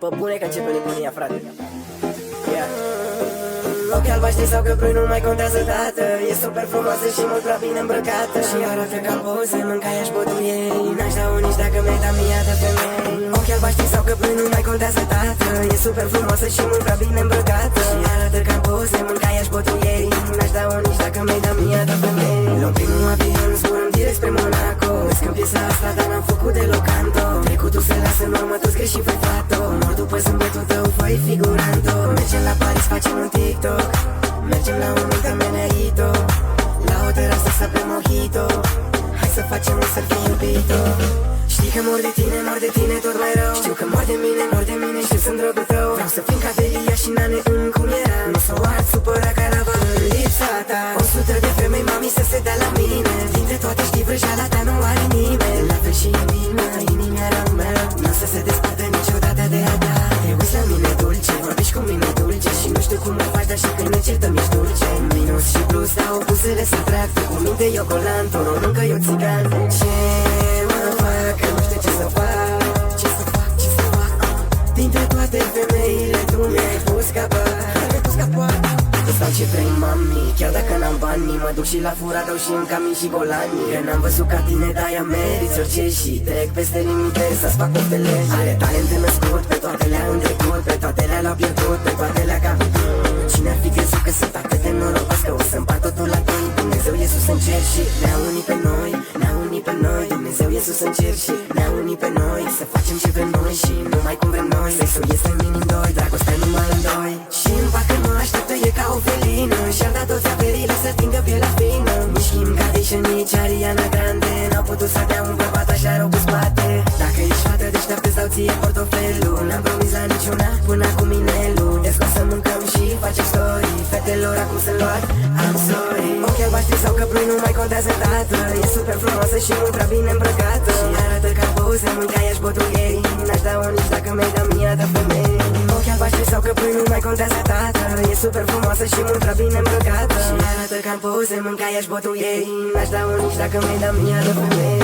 Pe bune că începe nebunia, frate. Ochi albaștri sau căprui nu mai contează, tată. E super frumoasă și mult prea bine îmbrăcată și arată ca poze, mâncaia-și botul ei. N-aș da nici dacă mi-ai dat mie de femei. Ochi albaștri sau căprui nu mai contează, tată. E super frumoasă și mult prea bine îmbrăcată și arată ca poze, mâncaia-și botul ei. N-aș da nici dacă mi-ai dat mie de femei. Luăm primul avion, zburăm direct spre Monaco. Vezi că piesa asta, dar n-am făcut deloc canto. Trecutul se lasă în urmă, tu scrii și fai fato. Mor după zâmbetul tău, fă-i figuranto. Mergem la Paris, facem un TikTok. Mergem la un mic amenerito. La o terasă să bem mojito. Hai să facem un selfie iubito. Știi că mor de tine tot mai rău. Știu că mor de mine și sunt dragul tău. Vreau să fim ca Delia și Nane în cum era. Nu s-o ard supăra ca lava în lipsa ta. 100 de femei, mami, să se dea la mine. Dintre toate știi vrăjeala ta nu are nimeni. La fel și inima rău meu. Nu o să se desparte niciodată de a ta. Te uiți la mine dulce, vorbești cu mine dulce și nu știu cum mă faci, dar și când ne certăm ești dulce. Minus și plus, dau buzele să trag. Tu cu minte eu colant, o încă eu țigan. Ce mă fac, că nu știu ce să fac. Ce să fac dintre toate femeile tu mi-ai pus capăt. Îți dau ce vrei, mami, chiar dacă n-am bani. Mă duc și la fura, dau și în camin și golani. Că n-am văzut ca tine, de-aia meriți orice și trec peste limite să-ți fac coftele. Are talent născut, pe toate le-a întrecut, pe toate le-a pierdut, pe toate le-a capit. Cine ar fi crezut că sunt atât de norocos, că o să împart totul la doi. Dumnezeu Iisus în cer și ne-a unit pe noi, ne-a unit pe noi. Dumnezeu Iisus în cer și ne-a unit pe noi. Să facem ce vrem noi și numai cum vrem noi. Sexul este în minim doi, dragostea numai în doi. Și în parcă mă așteaptă, e ca o felină. Și-ar da toți averile să stingă pielea fină. Nici Kim Kardashian, nici Ariana Grande n-au putut să dea un bărbat așa rău cu spate. Dacă ești fată deșteaptă, îți dau ție portofelul. N-am promis la niciuna până acum inelul. Ies că o să mâncăm și facem story. Fetelor acum sunt luat, I'm sorry. Ochi albaștri sau căprui nu mai contează, tată. E super frumoasă și mult prea bine îmbrăcată și arată ca poze, mâncaia-și botul ei. N-aș da-o nici dacă mi-ai dat mie de femei. Ochi albaștri sau căprui nu mai contează, tată. E super frumoasă și mult prea bine îmbrăcată și arată ca poze, mâncaia-și botul ei. N-aș da-o nici dacă mi-ai dat mie de femei.